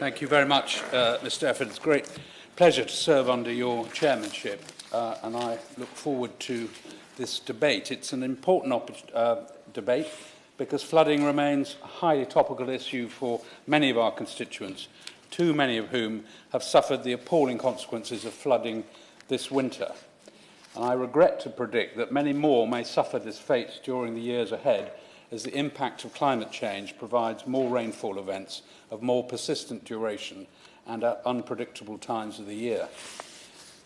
Thank you very much, Mr. Efford. It's a great pleasure to serve under your chairmanship, and I look forward to this debate. It's an important debate because flooding remains a highly topical issue for many of our constituents, too many of whom have suffered the appalling consequences of flooding this winter. And I regret to predict that many more may suffer this fate during the years ahead, as the impact of climate change provides more rainfall events of more persistent duration and at unpredictable times of the year.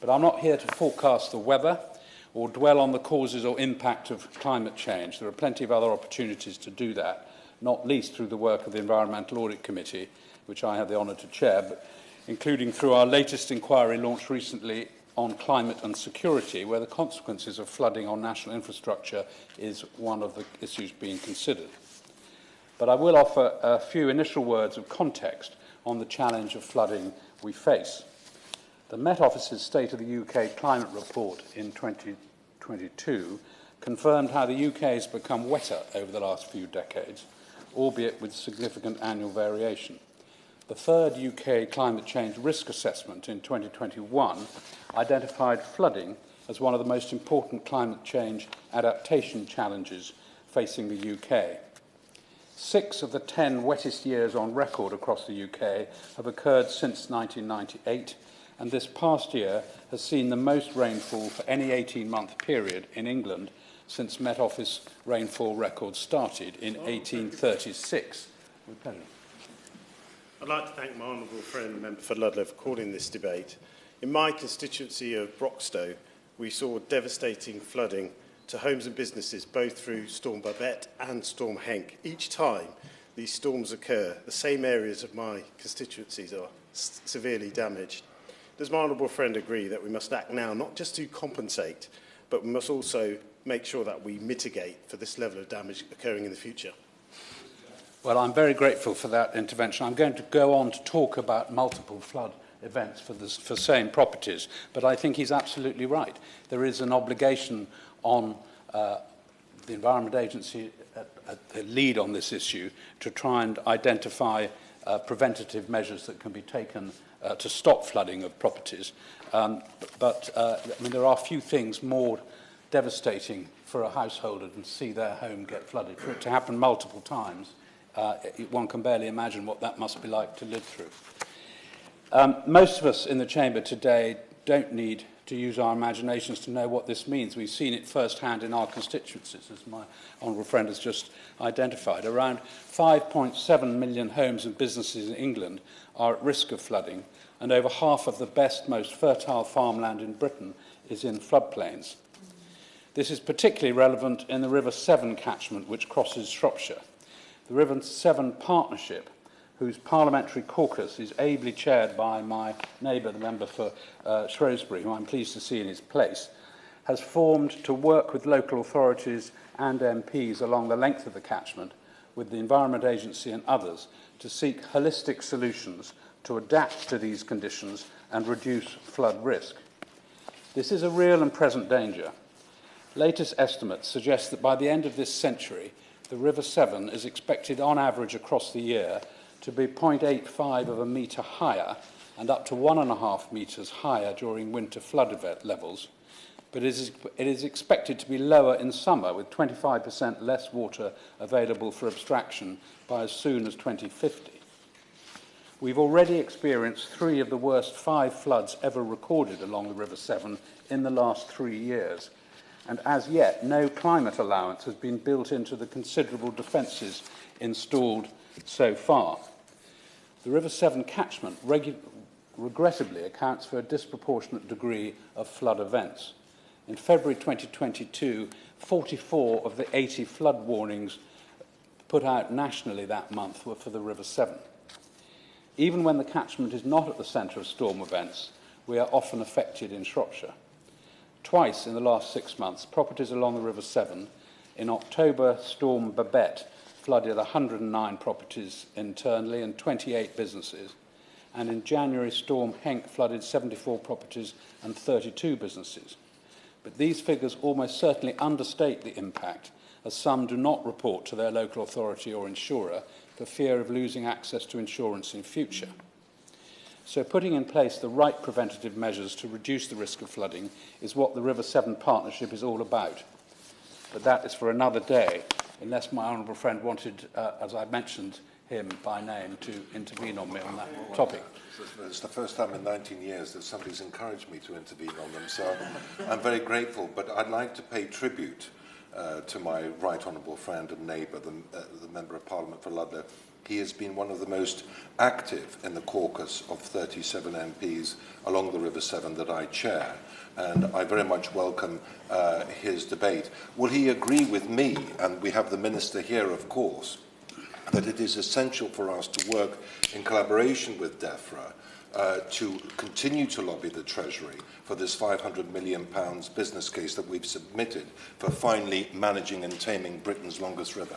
But I'm not here to forecast the weather or dwell on the causes or impact of climate change. There are plenty of other opportunities to do that, not least through the work of the Environmental Audit Committee, which I have the honour to chair, but including through our latest inquiry launched recently on climate and security, where the consequences of flooding on national infrastructure is one of the issues being considered. But I will offer a few initial words of context on the challenge of flooding we face. The Met Office's State of the UK Climate Report in 2022 confirmed how the UK has become wetter over the last few decades, albeit with significant annual variation. The third UK Climate Change Risk Assessment in 2021 identified flooding as one of the most important climate change adaptation challenges facing the UK. 6 of the 10 wettest years on record across the UK have occurred since 1998, and this past year has seen the most rainfall for any 18-month period in England since Met Office rainfall records started in 1836. With pleasure. I'd like to thank my honourable friend, Member for Ludlow, for calling this debate. In my constituency of Broxtowe, we saw devastating flooding to homes and businesses, both through Storm Babette and Storm Henk. Each time these storms occur, the same areas of my constituencies are severely damaged. Does my honourable friend agree that we must act now, not just to compensate, but we must also make sure that we mitigate for this level of damage occurring in the future? Well, I'm very grateful for that intervention. I'm going to go on to talk about multiple flood events for same properties, but I think he's absolutely right. There is an obligation on the Environment Agency at the lead on this issue to try and identify preventative measures that can be taken to stop flooding of properties. I mean, there are few things more devastating for a householder than to see their home get flooded. For it to happen multiple times, one can barely imagine what that must be like to live through. Most of us in the chamber today don't need to use our imaginations to know what this means. We've seen it firsthand in our constituencies, as my honourable friend has just identified. Around 5.7 million homes and businesses in England are at risk of flooding, and over half of the best, most fertile farmland in Britain is in floodplains. This is particularly relevant in the River Severn catchment, which crosses Shropshire. The River Severn Partnership, whose parliamentary caucus is ably chaired by my neighbour, the member for Shrewsbury, who I'm pleased to see in his place, has formed to work with local authorities and MPs along the length of the catchment, with the Environment Agency and others, to seek holistic solutions to adapt to these conditions and reduce flood risk. This is a real and present danger. Latest estimates suggest that by the end of this century, the River Severn is expected on average across the year to be 0.85 of a metre higher and up to 1.5 metres higher during winter flood event levels, but it is expected to be lower in summer, with 25% less water available for abstraction by as soon as 2050. We've already experienced 3 of the worst 5 floods ever recorded along the River Severn in the last 3 years, and as yet no climate allowance has been built into the considerable defences installed so far. The River Severn catchment regrettably accounts for a disproportionate degree of flood events. In February 2022, 44 of the 80 flood warnings put out nationally that month were for the River Severn. Even when the catchment is not at the centre of storm events, we are often affected in Shropshire. Twice in the last 6 months, properties along the River Severn. In October, Storm Babette flooded 109 properties internally and 28 businesses. And in January, Storm Henk flooded 74 properties and 32 businesses. But these figures almost certainly understate the impact, as some do not report to their local authority or insurer for fear of losing access to insurance in future. So putting in place the right preventative measures to reduce the risk of flooding is what the River Severn Partnership is all about. But that is for another day, unless my honourable friend wanted, as I mentioned him by name, to intervene on me on that topic. It's the first time in 19 years that somebody's encouraged me to intervene on them, so I'm very grateful. But I'd like to pay tribute to my right honourable friend and neighbour, the Member of Parliament for Ludlow. He has been one of the most active in the caucus of 37 MPs along the River Severn that I chair, and I very much welcome his debate. Will he agree with me, and we have the Minister here, of course, that it is essential for us to work in collaboration with DEFRA to continue to lobby the Treasury for this £500 million business case that we've submitted for finally managing and taming Britain's longest river?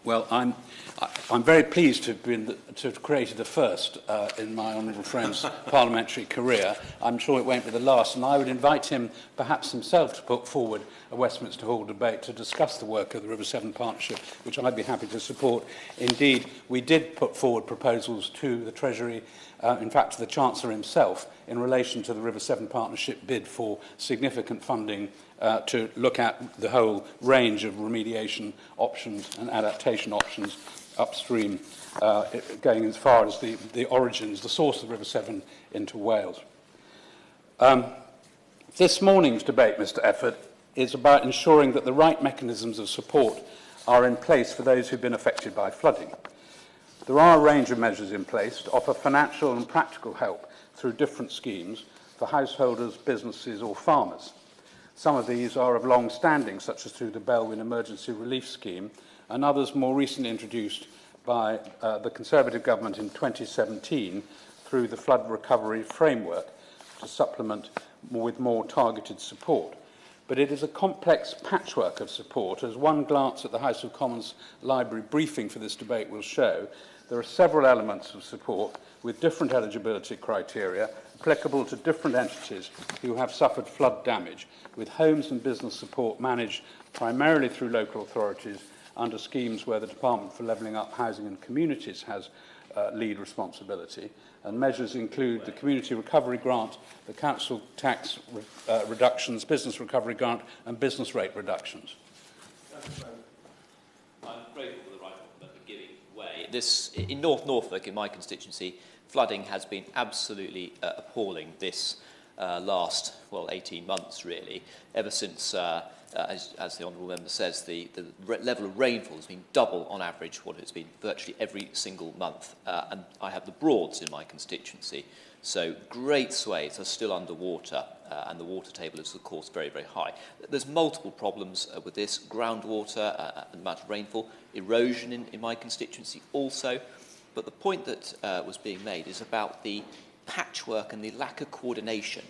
Well, I'm very pleased to have created a first in my honourable friend's parliamentary career. I'm sure it won't be the last, and I would invite him, perhaps himself, to put forward a Westminster Hall debate to discuss the work of the River Severn Partnership, which I'd be happy to support. Indeed, we did put forward proposals to the Treasury, in fact to the Chancellor himself, in relation to the River Severn Partnership bid for significant funding to look at the whole range of remediation options and adaptation options upstream, going as far as the origins, the source of the River Severn into Wales. This morning's debate, Mr. Efford, is about ensuring that the right mechanisms of support are in place for those who've been affected by flooding. There are a range of measures in place to offer financial and practical help through different schemes for householders, businesses or farmers. Some of these are of long standing, such as through the Belwyn Emergency Relief Scheme, and others more recently introduced by the Conservative government in 2017 through the Flood Recovery Framework to supplement with more targeted support. But it is a complex patchwork of support. As one glance at the House of Commons Library briefing for this debate will show, there are several elements of support with different eligibility criteria applicable to different entities who have suffered flood damage, with homes and business support managed primarily through local authorities under schemes where the Department for Levelling Up Housing and Communities has lead responsibility. And measures include the Community Recovery Grant, the Council Tax reductions, Business Recovery Grant and business rate reductions. I'm grateful for the right of giving way. In North Norfolk, in my constituency, flooding has been absolutely appalling this last, 18 months really, ever since, as the Honourable Member says, the level of rainfall has been double on average what it's been virtually every single month. And I have the Broads in my constituency, so great swathes are still underwater, and the water table is, of course, very, very high. There's multiple problems with this: groundwater, the amount of rainfall, erosion in my constituency also. But the point that was being made is about the patchwork and the lack of coordination.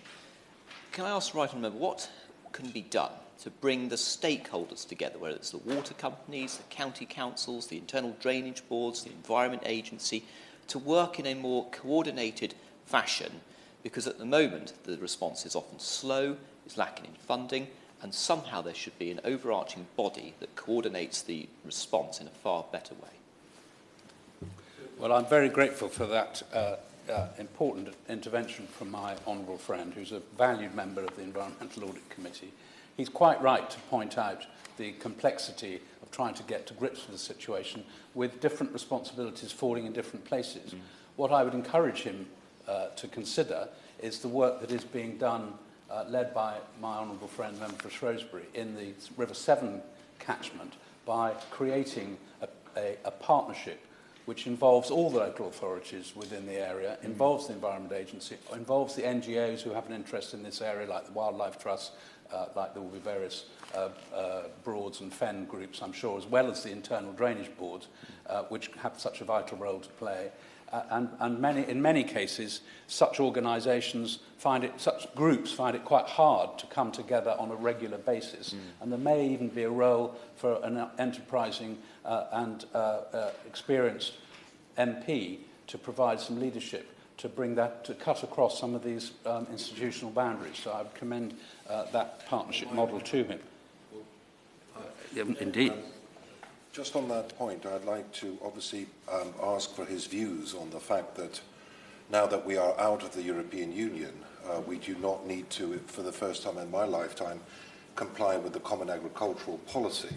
Can I ask the right honourable member, what can be done to bring the stakeholders together, whether it's the water companies, the county councils, the internal drainage boards, the Environment Agency, to work in a more coordinated fashion? Because at the moment, the response is often slow, is lacking in funding, and somehow there should be an overarching body that coordinates the response in a far better way. Well, I'm very grateful for that important intervention from my honourable friend, who's a valued member of the Environmental Audit Committee. He's quite right to point out the complexity of trying to get to grips with the situation with different responsibilities falling in different places. What I would encourage him to consider is the work that is being done, led by my honourable friend, Member for Shrewsbury, in the River Severn catchment by creating a partnership which involves all the local authorities within the area, involves the Environment Agency, involves the NGOs who have an interest in this area, like the Wildlife Trust, like there will be various Broads and Fen groups, I'm sure, as well as the internal drainage boards, which have such a vital role to play. And in many cases, such organisations such groups find it quite hard to come together on a regular basis. And there may even be a role for an enterprising and experienced MP to provide some leadership to bring that, to cut across some of these institutional boundaries. So I would commend that partnership model to him. Indeed. Just on that point, I'd like to obviously ask for his views on the fact that now that we are out of the European Union, we do not need to, for the first time in my lifetime, comply with the Common Agricultural Policy,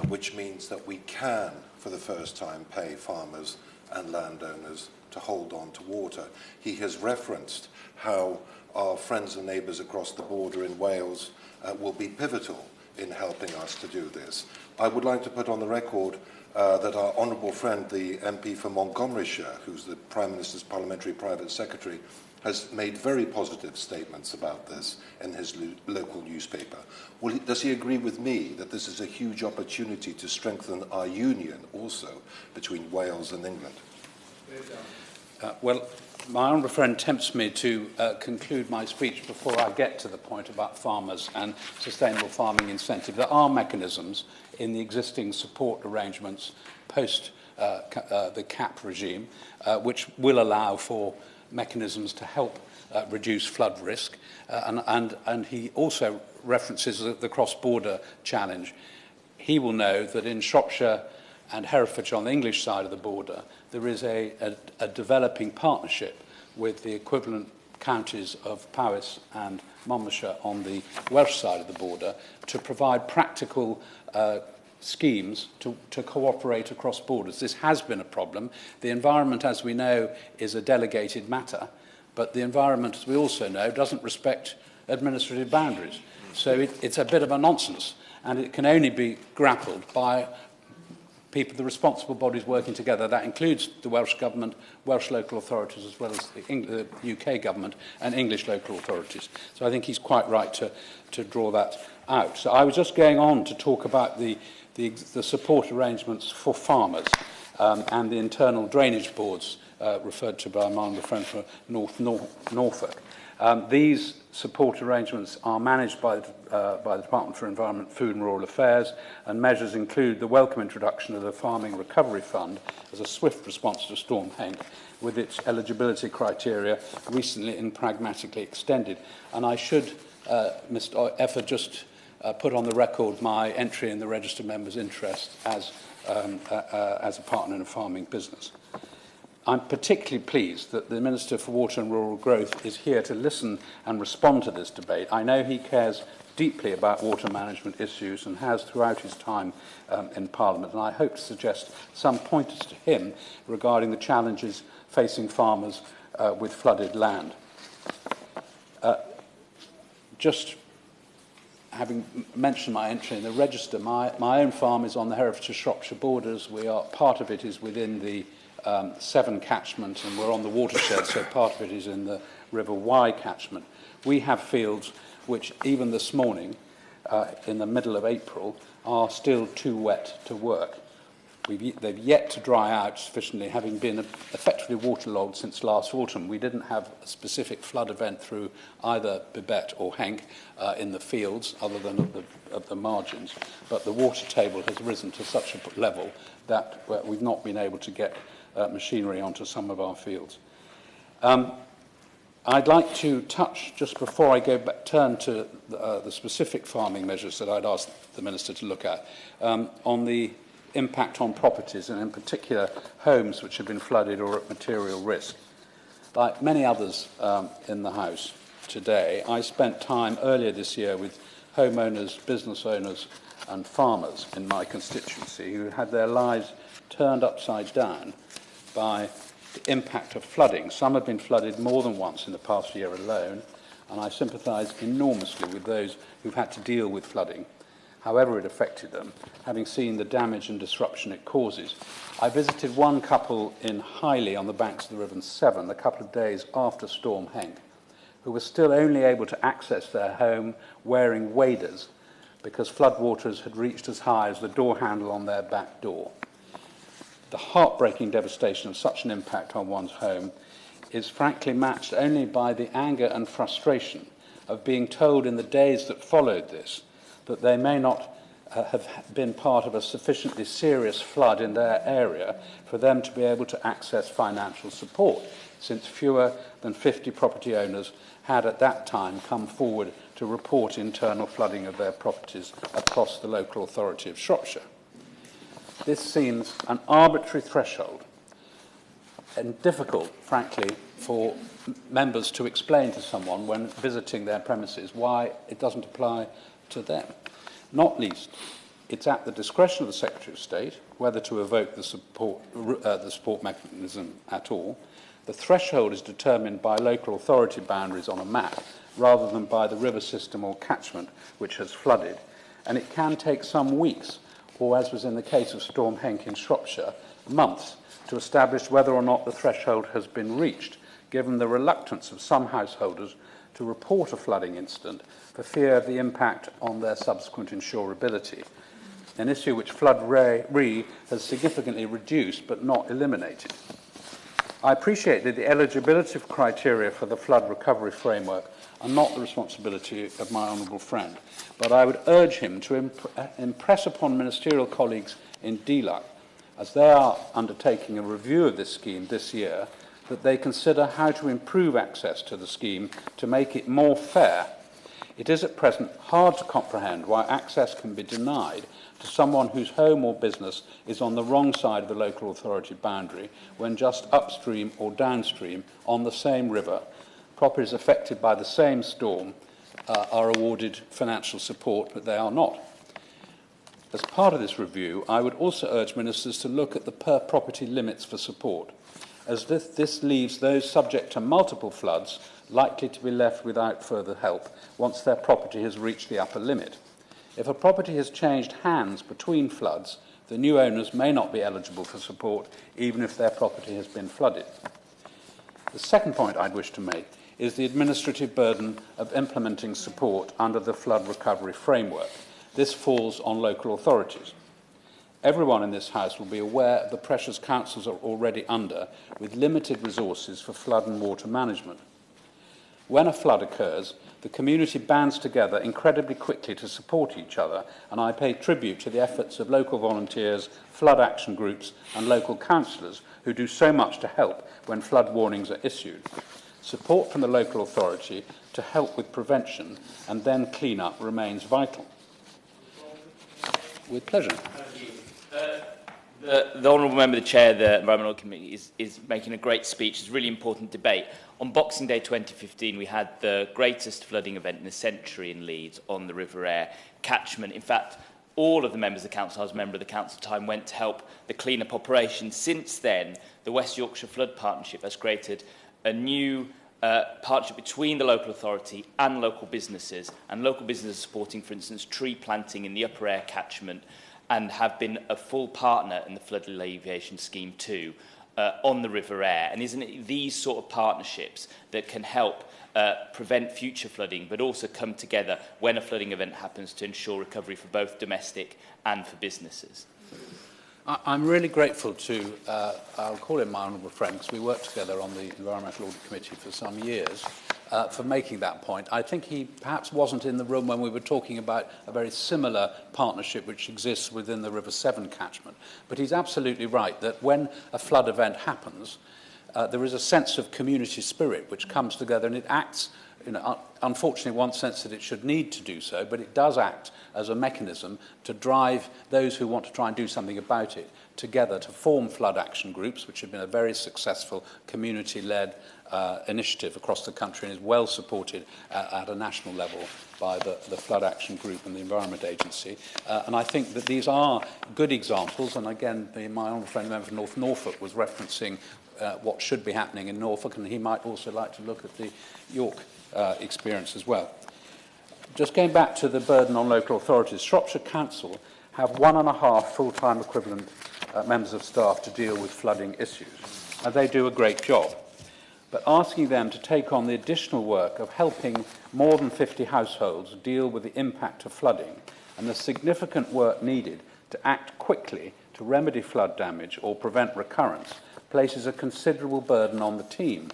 which means that we can, for the first time, pay farmers and landowners to hold on to water. He has referenced how our friends and neighbours across the border in Wales will be pivotal in helping us to do this. I would like to put on the record that our honourable friend, the MP for Montgomeryshire, who's the Prime Minister's Parliamentary Private Secretary, has made very positive statements about this in his local newspaper. Does he agree with me that this is a huge opportunity to strengthen our union also between Wales and England? Well, my honourable friend tempts me to conclude my speech before I get to the point about farmers and sustainable farming incentive. There are mechanisms in the existing support arrangements post the CAP regime which will allow for mechanisms to help reduce flood risk. And he also references the cross-border challenge. He will know that in Shropshire and Herefordshire on the English side of the border, there is a developing partnership with the equivalent counties of Powys and Monmouthshire on the Welsh side of the border to provide practical schemes to cooperate across borders. This has been a problem. The environment, as we know, is a delegated matter, but the environment, as we also know, doesn't respect administrative boundaries. So it's a bit of a nonsense, and it can only be grappled by people, the responsible bodies working together. That includes the Welsh Government, Welsh local authorities, as well as the UK Government and English local authorities. So I think he's quite right to draw that out. So I was just going on to talk about the support arrangements for farmers and the internal drainage boards referred to by my honourable friend for Norfolk. These support arrangements are managed by the Department for Environment, Food and Rural Affairs, and measures include the welcome introduction of the Farming Recovery Fund as a swift response to Storm Henk, with its eligibility criteria recently and pragmatically extended. And I should, Mr. Efford, just put on the record my entry in the Register Members' interest as a partner in a farming business. I'm particularly pleased that the Minister for Water and Rural Growth is here to listen and respond to this debate. I know he cares deeply about water management issues and has throughout his time in Parliament, and I hope to suggest some pointers to him regarding the challenges facing farmers with flooded land. Just having mentioned my entry in the Register, my own farm is on the Herefordshire-Shropshire borders. Part of it is within the Severn catchment, and we're on the watershed, so part of it is in the River Wye catchment. We have fields which, even this morning, in the middle of April, are still too wet to work. They've yet to dry out sufficiently, having been effectively waterlogged since last autumn. We didn't have a specific flood event through either Bibet or Henk in the fields, other than at the margins, but the water table has risen to such a level that we've not been able to get machinery onto some of our fields. I'd like to touch, just before I turn to the specific farming measures that I'd asked the Minister to look at, on the impact on properties, and in particular homes which have been flooded or at material risk. Like many others in the House today, I spent time earlier this year with homeowners, business owners and farmers in my constituency who had their lives turned upside down by the impact of flooding. Some have been flooded more than once in the past year alone, and I sympathise enormously with those who've had to deal with flooding, however it affected them, having seen the damage and disruption it causes. I visited one couple in Highley on the banks of the River Severn a couple of days after Storm Henk, who were still only able to access their home wearing waders because floodwaters had reached as high as the door handle on their back door. The heartbreaking devastation of such an impact on one's home is frankly matched only by the anger and frustration of being told in the days that followed this that they may not have been part of a sufficiently serious flood in their area for them to be able to access financial support, since fewer than 50 property owners had at that time come forward to report internal flooding of their properties across the local authority of Shropshire. This seems an arbitrary threshold. and difficult, frankly, for members to explain to someone when visiting their premises why it doesn't apply to them. Not least, it's at the discretion of the Secretary of State whether to evoke the support mechanism at all. The threshold is determined by local authority boundaries on a map rather than by the river system or catchment which has flooded, and it can take some weeks, or as was in the case of Storm Henk in Shropshire, months, to establish whether or not the threshold has been reached, given the reluctance of some householders to report a flooding incident for fear of the impact on their subsequent insurability, an issue which Flood Re has significantly reduced but not eliminated. I appreciate that the eligibility criteria for the flood recovery framework are not the responsibility of my honourable friend, but I would urge him to impress upon ministerial colleagues in DLUC, as they are undertaking a review of this scheme this year, that they consider how to improve access to the scheme to make it more fair. It is at present hard to comprehend why access can be denied to someone whose home or business is on the wrong side of the local authority boundary when just upstream or downstream on the same river, properties affected by the same storm are awarded financial support, but they are not. As part of this review, I would also urge ministers to look at the per-property limits for support, as this leaves those subject to multiple floods likely to be left without further help once their property has reached the upper limit. If a property has changed hands between floods, the new owners may not be eligible for support, even if their property has been flooded. The second point I'd wish to make is the administrative burden of implementing support under the flood recovery framework. This falls on local authorities. Everyone in this House will be aware of the pressures councils are already under, with limited resources for flood and water management. When a flood occurs, the community bands together incredibly quickly to support each other, and I pay tribute to the efforts of local volunteers, flood action groups and local councillors who do so much to help when flood warnings are issued. Support from the local authority to help with prevention and then clean-up remains vital. With pleasure. The Honourable Member, the Chair of the Environmental Committee, is making a great speech. It's a really important debate. On Boxing Day 2015, we had the greatest flooding event in a century in Leeds on the River Aire catchment. In fact, all of the members of the council, I was a member of the council at the time, went to help the clean-up operation. Since then, the West Yorkshire Flood Partnership has created a new partnership between the local authority and local businesses supporting, for instance, tree planting in the Upper Aire catchment, and have been a full partner in the flood alleviation scheme too, on the River Aire. And isn't it these sort of partnerships that can help prevent future flooding, but also come together when a flooding event happens to ensure recovery for both domestic and for businesses? I'm really grateful to, I'll call him my honourable friend, because we worked together on the Environmental Audit Committee for some years, for making that point. I think he perhaps wasn't in the room when we were talking about a very similar partnership which exists within the River Severn catchment. But he's absolutely right that when a flood event happens, there is a sense of community spirit which comes together, and it acts, unfortunately, in one sense that it should need to do so, but it does act as a mechanism to drive those who want to try and do something about it together to form flood action groups, which have been a very successful community-led initiative across the country and is well supported at a national level by the Flood Action Group and the Environment Agency. And I think that these are good examples, and again, my honourable friend, the member for North Norfolk, was referencing what should be happening in Norfolk, and he might also like to look at the York experience as well. Just going back to the burden on local authorities, Shropshire Council have 1.5 full-time equivalent members of staff to deal with flooding issues, and they do a great job. But asking them to take on the additional work of helping more than 50 households deal with the impact of flooding and the significant work needed to act quickly to remedy flood damage or prevent recurrence places a considerable burden on the team.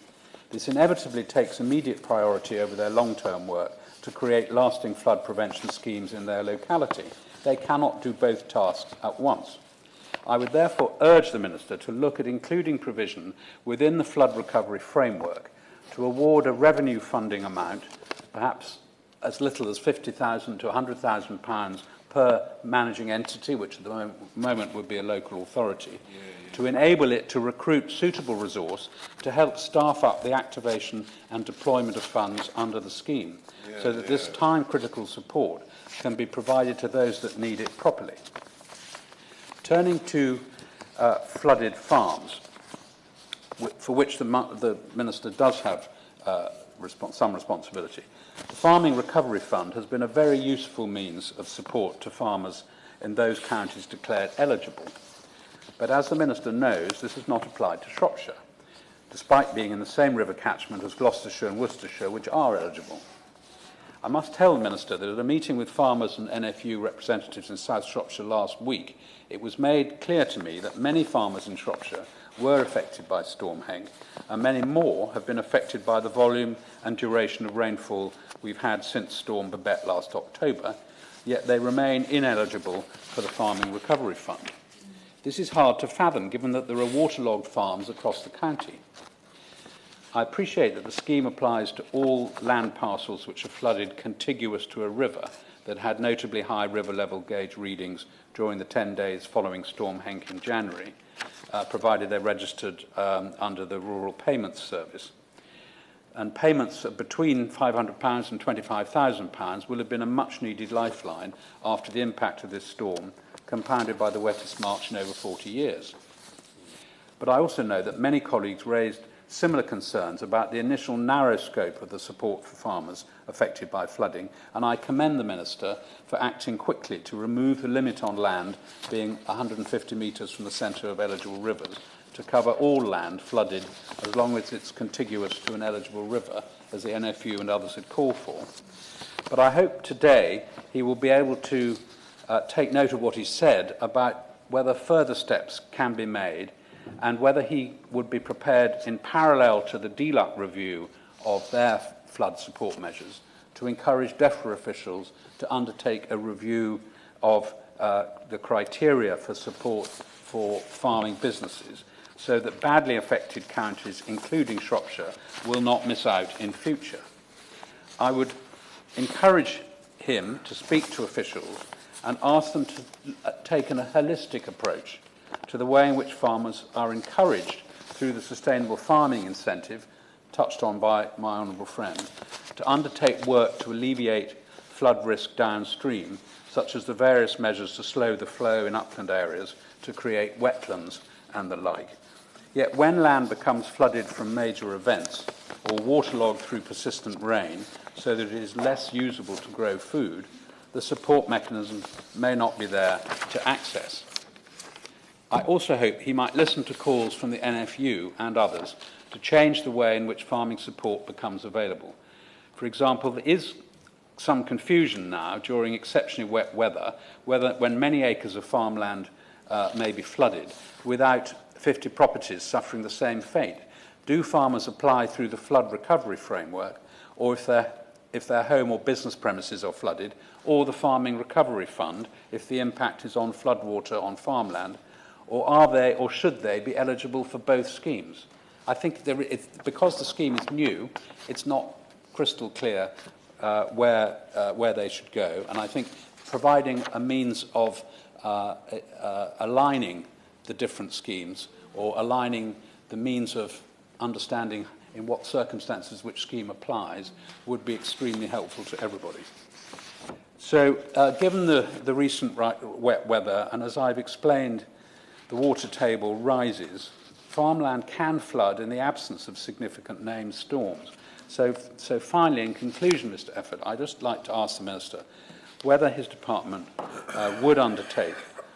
This inevitably takes immediate priority over their long-term work to create lasting flood prevention schemes in their locality. They cannot do both tasks at once. I would therefore urge the Minister to look at including provision within the flood recovery framework to award a revenue funding amount, perhaps as little as £50,000 to £100,000 per managing entity, which at the moment would be a local authority, to enable it to recruit suitable resource to help staff up the activation and deployment of funds under the scheme, so that this time-critical support can be provided to those that need it properly. Turning to flooded farms, for which the Minister does have some responsibility. The Farming Recovery Fund has been a very useful means of support to farmers in those counties declared eligible. But as the Minister knows, this is not applied to Shropshire, despite being in the same river catchment as Gloucestershire and Worcestershire, which are eligible. I must tell the Minister that at a meeting with farmers and NFU representatives in South Shropshire last week, it was made clear to me that many farmers in Shropshire were affected by Storm Henk, and many more have been affected by the volume and duration of rainfall we've had since Storm Babette last October, yet they remain ineligible for the Farming Recovery Fund. This is hard to fathom, given that there are waterlogged farms across the county. I appreciate that the scheme applies to all land parcels which are flooded contiguous to a river that had notably high river level gauge readings during the 10 days following Storm Henk in January, provided they're registered under the Rural Payments Service. And payments between £500 and £25,000 will have been a much-needed lifeline after the impact of this storm, compounded by the wettest March in over 40 years. But I also know that many colleagues raised similar concerns about the initial narrow scope of the support for farmers affected by flooding, and I commend the Minister for acting quickly to remove the limit on land being 150 metres from the centre of eligible rivers to cover all land flooded as long as it's contiguous to an eligible river, as the NFU and others had called for. But I hope today he will be able to take note of what he said about whether further steps can be made and whether he would be prepared, in parallel to the DLUC review of their flood support measures, to encourage DEFRA officials to undertake a review of the criteria for support for farming businesses, so that badly affected counties, including Shropshire, will not miss out in future. I would encourage him to speak to officials and ask them to take a holistic approach to the way in which farmers are encouraged through the sustainable farming incentive, touched on by my honourable friend, to undertake work to alleviate flood risk downstream, such as the various measures to slow the flow in upland areas to create wetlands and the like. Yet when land becomes flooded from major events or waterlogged through persistent rain so that it is less usable to grow food, the support mechanism may not be there to access. I also hope he might listen to calls from the NFU and others to change the way in which farming support becomes available. For example, there is some confusion now during exceptionally wet weather when many acres of farmland may be flooded without 50 properties suffering the same fate. Do farmers apply through the flood recovery framework, or if their home or business premises are flooded, or the Farming Recovery Fund if the impact is on floodwater on farmland, or are they or should they be eligible for both schemes? I think because the scheme is new, it's not crystal clear where they should go, and I think providing a means of aligning the different schemes or aligning the means of understanding in what circumstances which scheme applies would be extremely helpful to everybody. So given the recent wet weather, and as I've explained, the water table rises, farmland can flood in the absence of significant named storms. So finally, in conclusion, Mr. Efford, I'd just like to ask the Minister whether his department would undertake,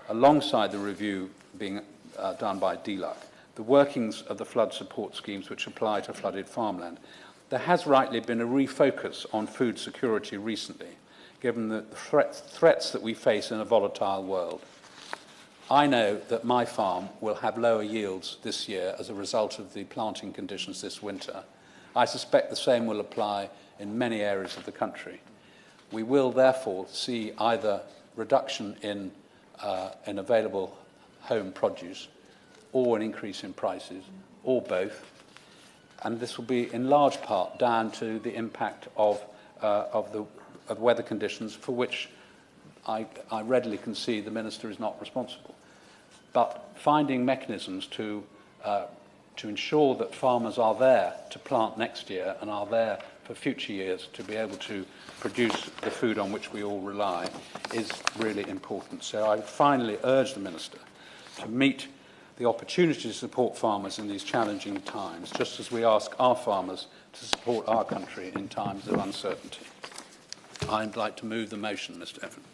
alongside the review being done by DLUC, the workings of the flood support schemes which apply to flooded farmland. There has rightly been a refocus on food security recently, given the threats that we face in a volatile world. I know that my farm will have lower yields this year as a result of the planting conditions this winter. I suspect the same will apply in many areas of the country. We will therefore see either reduction in available home produce or an increase in prices, or both. And this will be in large part down to the impact of weather conditions for which I readily concede the Minister is not responsible. but finding mechanisms to ensure that farmers are there to plant next year and are there for future years to be able to produce the food on which we all rely is really important. So I finally urge the Minister to meet the opportunity to support farmers in these challenging times, just as we ask our farmers to support our country in times of uncertainty. I'd like to move the motion, Mr. Evans.